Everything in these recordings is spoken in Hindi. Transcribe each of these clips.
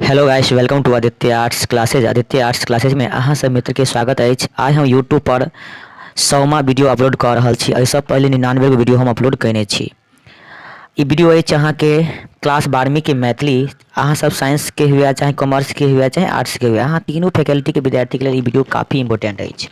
Hello guys, welcome to Aditya arts classes. Aditya arts classes में अहाँ सब मित्र के स्वागत है। आज हम यूट्यूब पर 100वां वीडियो अपलोड कर रहा छी। एहिसँ पहले 99 वीडियो हम अपलोड कयने छी। ई वीडियो अछि अहाँ के क्लास 12वीं के मैथिली। अहाँ सब साइंस के हुए, चाहे कॉमर्स के हुए, चाहे आर्ट्स के हुए, अहाँ तीनों फैकल्टी के विद्यार्थी के लिए ई वीडियो काफ़ी इंपोर्टेंट अछि।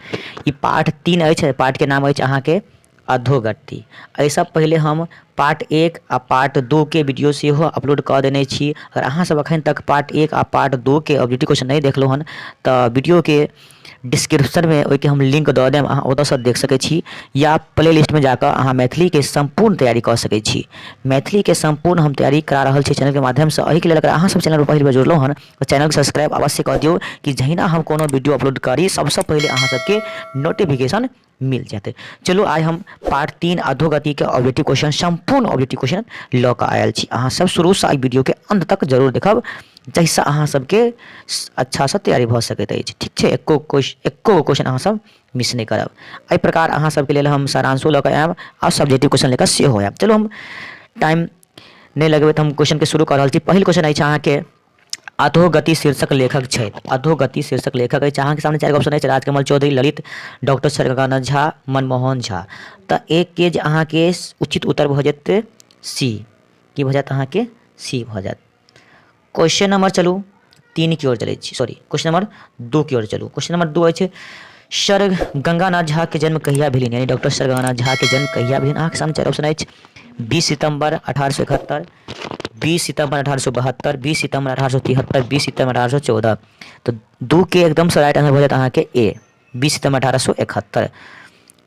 ई पार्ट 3 अछि। पार्ट के नाम अछि अहाँ के अधोगति। एहिसँ पहले हम पार्ट 1 आ पार्ट 2 के वीडियो सेहो अपलोड कर देने छी। अगर अहाँ सब अखन तक पार्ट 1 आ पार्ट 2 के ऑब्जेक्टिव क्वेश्चन नहीं देखलो हन तो वीडियो के डिस्क्रिप्शन में ओके हम लिंक दऽ देम, अहाँ ओतऽसँ देख सकै छी, या प्ले लिस्ट में जाकर अहाँ मैथिली के संपूर्ण तैयारी कर सकै छी। मैथिली के संपूर्ण हम तैयारी करा रहल छी चैनल के माध्यम से। एहि के लेल अगर अहाँ सब चैनल पर पहली बार जुड़लो हन तो चैनल के सब्सक्राइब अवश्य कर दियो कि जहिना हम कोनो वीडियो अपलोड करी सबसे पहले अहाँ सबके नोटिफिकेशन मिल जाते। चलो आज हम पार्ट 3 अधोगति के ऑब्जेक्टिव क्वेश्चन, संपूर्ण ऑब्जेक्टिव क्वेश्चन लऽ कऽ आयल छी। अहाँ सब शुरू से वीडियो के अंत तक जरूर देखब, जैसा अहाँ सबके अच्छा से तैयारी भऽ सकैत अछि। ठीक छै, एको क्वेश्चन अहाँ सब मिस नहीं करब। एहि प्रकार अहाँ सबके लेल हम सारांशो लऽ कऽ आयब और सब्जेक्टिव क्वेश्चन लेकर सेहो आयब। चलो हम टाइम नहीं लगबे तो हम क्वेश्चन के शुरू कर रहल छी। पहिल क्वेश्चन अछि अहाँ के अधोगति शीर्षक लेखक छै। अधोगति शीर्षक लेखक अछि अहाँ के सामने 4 ऑप्शन अछि: राजकमल चौधरी, ललित, डॉक्टर सरगनाथ झा, मनमोहन झा। तो एक के जे अहाँ के उचित उत्तर भऽ जेतै सी। की भऽ जायत अहाँ के सी भऽ जायत। क्वेश्चन नंबर चलू 3 की ओर चलै छी, सॉरी क्वेश्चन नंबर 2 की ओर चलू। क्वेश्चन नंबर 2 अछि सर गंगानाथ झा के जन्म कहिया भेलनि, यानी डॉक्टर सर गंगानाथ झा के जन्म कहिया भेलनि। अहाँ के सामने 4 ऑप्शन अछि: 20 सितंबर 1871, 20 सितंबर 1872, 20 सितंबर 1873, 20 सितंबर 1814। तो 2 के एकदम से राइट आंसर भऽ जायत अहाँ के ए, 20 सितंबर 1871।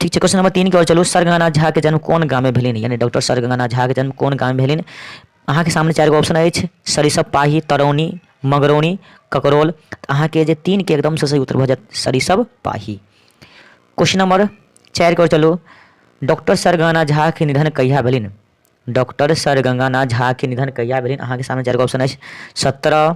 ठीक है, क्वेश्चन नंबर 3 की ओर चलू। सर गंगानाथ झा के जन्म कौन गाँव में भेलनि, यानी डॉक्टर सर गंगानाथ झा के जन्म कौन गाँव में भेलनि। अहाँ के सामने 4 ऑप्शन अछि: सरिसब पाही, तरौनी, मगरौनी, ककरोल। अहाँ के जे 3 के एकदम से सही उत्तर भऽ जायत सरिसब पाही। क्वेश्चन नंबर 4 की ओर चलू। डॉक्टर सर गंगानाथ झा के निधन कहिया भेलनि। डॉक्टर सर गंगानाथ झा के निधन कहिया भेलनि। अहाँ के सामने 4 ऑप्शन अछि: 17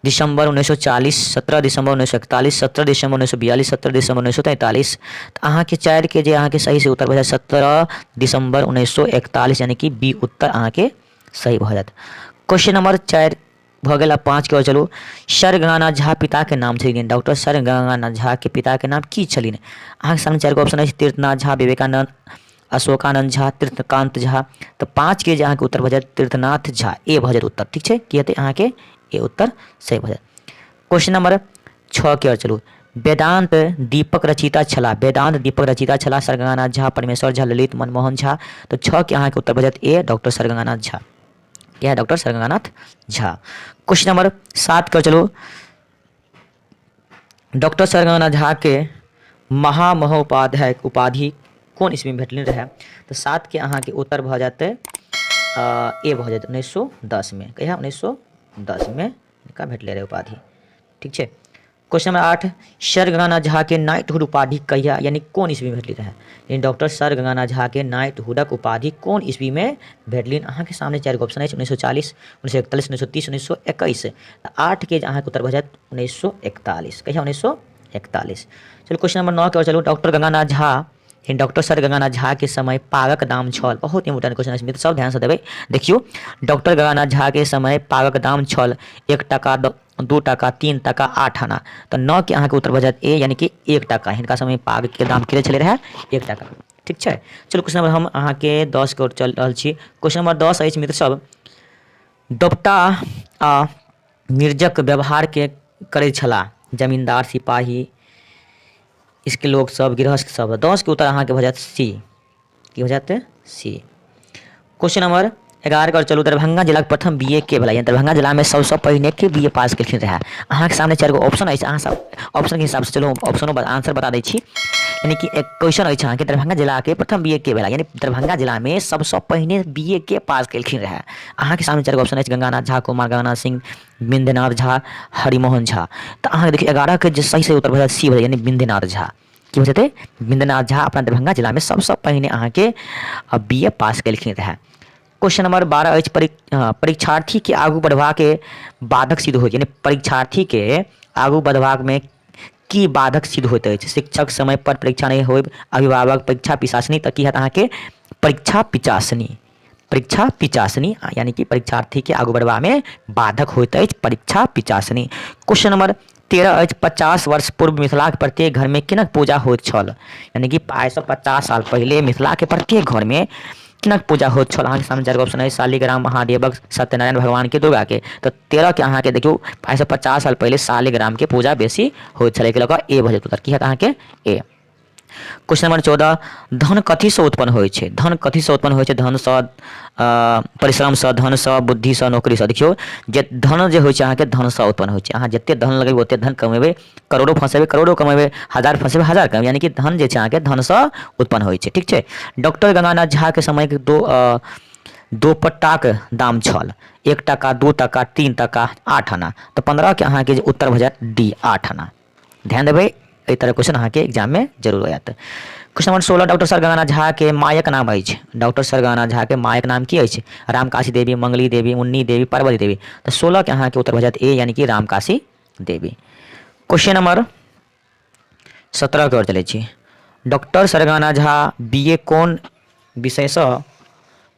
दिसंबर 1940, 17 दिसंबर 1941, 17 दिसंबर 1942, 17 दिसंबर 1943। तो अहाँ के 4 के जे अहाँ के सही से उत्तर भऽ जायत 17 दिसंबर 1941, यानी कि बी उत्तर अहाँ के सही भऽ जायत। क्वेश्चन नंबर 4 भऽ गेल। 5 की ओर चलू। सर गंगानाथ झा पिता के नाम छलिन, डॉक्टर सर गंगानाथ झा के पिता के नाम की छलिन। अहाँ के सामने 4 ऑप्शन अछि: तीर्थनाथ झा, विवेकानंद, अशोकानंद झा, तीर्थकांत झा। तो 5 के जे अहाँ के उत्तर भऽ जायत तीर्थनाथ झा, ए भऽ जायत उत्तर। ठीक छै, की हेतै अहाँ के ए उत्तर सही भऽ जायत। क्वेश्चन नंबर 6 की ओर चलू। वेदांत दीपक रचिता छला, वेदांत दीपक रचिता छला सर गंगानाथ झा, परमेश्वर झा, ललित, मनमोहन झा। तो 6 के अहाँ के उत्तर भऽ जायत ए, डॉक्टर सर गंगानाथ झा। क्या है, doctor sir Ganganath Jha. Question number 7 की ओर चलू। डॉक्टर सर गंगानाथ झा के महामहोपाध्याय उपाधि कौन ईस्वी में भेटलनि रहे। तो 7 के अहाँ के उत्तर भऽ जाते ए भऽ जाते 1910 में। कहिया 1910 में इनका भेटले रहे उपाधि। ठीक है। Question number 8 sir Ganganath Jha के नाइटहुड उपाधि कहिया, यानी कौन ईस्वी में भेटली रहे। यानी डॉक्टर सर गंगानाथ झा के नाइटहुडक उपाधि कौन ईस्वी में भेटलिन। अहाँ के सामने 4 ऑप्शन अछि: 1940, 1941, 1930, 1921। 8 के अहाँ के उत्तर भऽ जायत 1941। कहिया 1941। चलो क्वेश्चन नंबर 9 की ओर चलू। Doctor Ganganath Jha, doctor sir Ganganath Jha के समय पागक दाम छल। बहुत इंपोर्टेंट क्वेश्चन अछि मित्र, सब ध्यान से देबै। देखियो, डॉक्टर गंगानाथ झा के समय पागक दाम छल 1 टका, 2 टका, 3 टका, 8 आना। तो 9 के अहाँ के उत्तर भऽ जायत ए, यानी कि 1 टका। हिनका समय पाग के दाम कते छलै रहे 1 टका। ठीक छै। चलो क्वेश्चन नंबर हम अहाँ के 10 के ओर चल रहल छी। क्वेश्चन नंबर 10 अछि मित्र सब। दोपटा आ निर्जक व्यवहार के करै छला जमींदार, सिपाही, इसके लोग सब, गृहस्थ सब। 10 के उत्तर अहाँ के भऽ जायत सी। की हो जाते सी। क्वेश्चन नंबर 11 के ओर चलू। दरभंगा जिला के प्रथम बीए के भेला, यानी दरभंगा जिला में सबसे पहिने के बीए पास केलखिन रहे। अहाँ के सामने 4 गो ऑप्शन अछि, अहाँ सब ऑप्शन के हिसाब से चलो ऑप्शनों आंसर बता दै छी। यानी कि एक क्वेश्चन अछि अहाँ के दरभंगा जिला के प्रथम बीए के भेला, यानी दरभंगा जिला में सबसे पहिने बीए के पास केलखिन रहे। अहाँ के सामने 4 गो ऑप्शन अछि: गंगानाथ झा, कुमार गंगानाथ सिंह, बिंदेनाथ झा, हरिमोहन झा। तो अहाँ देखिए 11 के जे सही से उत्तर भऽ जायत सी भऽ जायत, यानी बिंदेनाथ झा। की हो जेतै बिंदेनाथ झा अपना दरभंगा जिला में सबसे पहिने अहाँ के बीए पास केलखिन रहे। क्वेश्चन नंबर 12 अछि परीक्षार्थी के आगू बढ़वा के बाधक सिद्ध होइत, यानी परीक्षार्थी के आगू बढ़वा में की बाधक सिद्ध होइत अछि। शिक्षक समय पर परीक्षा नहीं होइब, अभिभावक, परीक्षा पिशाचनी। तो की हैत अहाँ के परीक्षा पिशाचनी। परीक्षा पिचासनी यानी कि परीक्षार्थी के आगू बढ़वा में बाधक होइत अछि परीक्षा पिचासनी। क्वेश्चन नंबर 13 अछि 50 वर्ष पूर्व मिथिला के प्रत्येक घर में किनक पूजा होइत छल, यानी कि 50 साल पहले मिथिला के प्रत्येक घर में किनक पूजा होइत छल। अहाँ के सामने 4 ऑप्शन है, शालिग्राम, महादेवक, सत्यनारायण भगवान के, दुर्गा के। तो 13 के अहाँ के देखियो 50 साल पहले शालिग्राम के पूजा बेसी होइत छल, लगा ए भऽ जेतै उत्तर की हैत अहाँ के ए। क्वेश्चन नंबर 14 धन कथी से उत्पन्न होइ छै, धन कथी से उत्पन्न होइ छै, धन से, परिश्रम से, धन से, बुद्धि से, नौकरी से। देखियो जे धन जे होइ छै अहाँ के धन से उत्पन्न होइ छै, अहाँ जते धन लगेबै ओते धन कमेबै, करोड़ों फंसेबै करोड़ों कमेबै, हजार फंसेबै हजार कमेबै, यानी कि धन जे छै अहाँ के धन से उत्पन्न होइ छै, ठीक छै। डॉक्टर गंगानाथ झा के समय के दो पट्टाक दाम छल, 1 टका, 2 टका, 3 टका, 8 आना। तो 15 के अहाँ के उत्तर भऽ जायत डी 8 आना। ध्यान देबै, एहि तरह क्वेश्चन अहाँ के एग्जाम में जरूर हो जाता है। Question number 16 doctor sir Ganganath Jha के मायक नाम अछि, डॉक्टर सर गंगानाथ झा के मायक नाम की अछि, रामकाशी देवी, मंगली देवी, मुन्नी देवी, पार्वती देवी। तो 16 के अहाँ के उत्तर भऽ जायत ए, यानी कि रामकाशी देवी। क्वेश्चन नंबर 17 के ओर चलै छी। Doctor sir Ganganath Jha BA कोन विषय से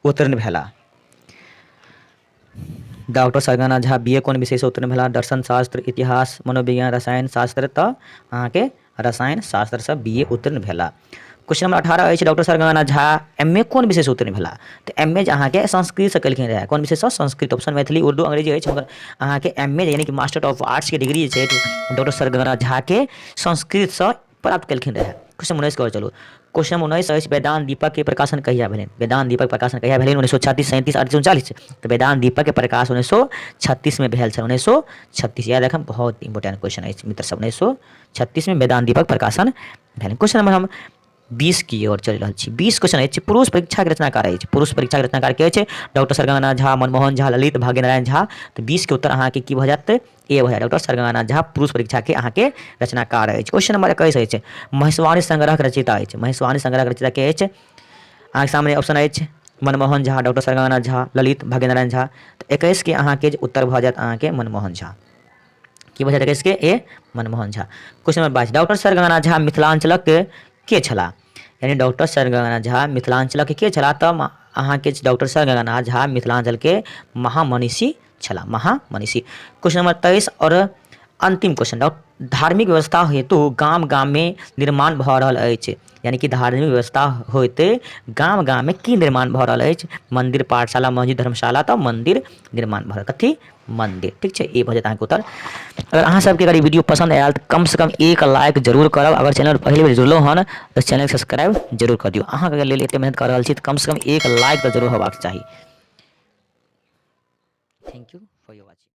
उत्तीर्ण भेला, doctor sir Ganganath Jha BA कोन विषय से उत्तीर्ण भेला, दर्शन शास्त्र, इतिहास, मनोविज्ञान, रसायन शास्त्र। तो अहाँ के रसायन शास्त्र से बीए उत्तीर्ण भेला। क्वेश्चन नंबर 18 अछि doctor sir Ganganath Jha MA कोन विषय से उत्तीर्ण भेला, तो एमए अहाँ के संस्कृत से केलखिन रहे, कोन विषय से, संस्कृत। ऑप्शन मैथिली, उर्दू, अंग्रेजी अछि, मगर अहाँ के एमए यानी कि मास्टर ऑफ आर्ट्स के डिग्री छै डॉक्टर सर गंगानाथ झा के संस्कृत से प्राप्त केलखिन रहे। क्वेश्चन 19 के ओर चलू। क्वेश्चन 19 अछि वेदांत दीपक के प्रकाशन कहिया भेलनि, वेदांत दीपक प्रकाशन कहिया भेलनि, 1936, 37, 38, 39। तो वेदांत दीपक के प्रकाश 1936 में भेल छल, 1936 याद रखब, बहुत इंपोर्टेंट क्वेश्चन अछि मित्र सब। 1936 में वेदांत दीपक प्रकाशन भेल। क्वेश्चन नंबर हम 20 की ओर चल रहा छी। 20 क्वेश्चन अछि पुरुष परीक्षा के रचनाकार अछि, पुरुष परीक्षा के रचनाकार के अछि डॉक्टर सर गंगानाथ झा, मनमोहन झा, ललित, भाग्यनारायण झा। तो 20 के उत्तर अहाँ के की भऽ जायत ए भऽ जायत, डॉक्टर सर गंगानाथ झा पुरुष परीक्षा के अहाँ के रचनाकार अछि। क्वेश्चन नंबर 21 अछि महेशवाणी संग्रह के रचयिता अछि, महेशवाणी संग्रह के रचयिता के अछि अहाँ के सामने ऑप्शन अछि मनमोहन झा, डॉक्टर सर गंगानाथ झा, ललित, भाग्यनारायण झा। तो 21 के अहाँ के उत्तर भऽ जायत अहाँ के मनमोहन झा, की भऽ जायत 21 के A Manmohan Jha. Question number 22 doctor sir Ganganath Jha मिथिलांचलक के छला, यानी डॉक्टर सर गंगानाथ झा मिथिलांचलक के छला। तब अहाँ के डॉक्टर सर गंगानाथ झा मिथिलांचल के महामनीषी छला, महामनीषी। क्वेश्चन नंबर 23 और अंतिम क्वेश्चन धार्मिक व्यवस्था हेतु गाम गाम में निर्माण भऽ रहल अछि, यानी कि धार्मिक व्यवस्था होते गाम गाम में की निर्माण भऽ रहल अछि, मंदिर, पाठशाला, मस्जिद, धर्मशाला। तो मंदिर निर्माण भऽ रहल, कथी मंदिर, ठीक छै। ए भऽ जायत अहाँके उत्तर। अगर अहाँ सबके अगर वीडियो पसंद आयल तो कम से कम 1 लाइक जरूर करब, अगर चैनल पहले बेर जुड़लो हन तो चैनल सब्सक्राइब जरूर कर दियो। अहाँ के लेल एते मेहनत कर रहल छी तो कम से कम 1 लाइक तो जरूर होबाक चाही। Thank you for your watching.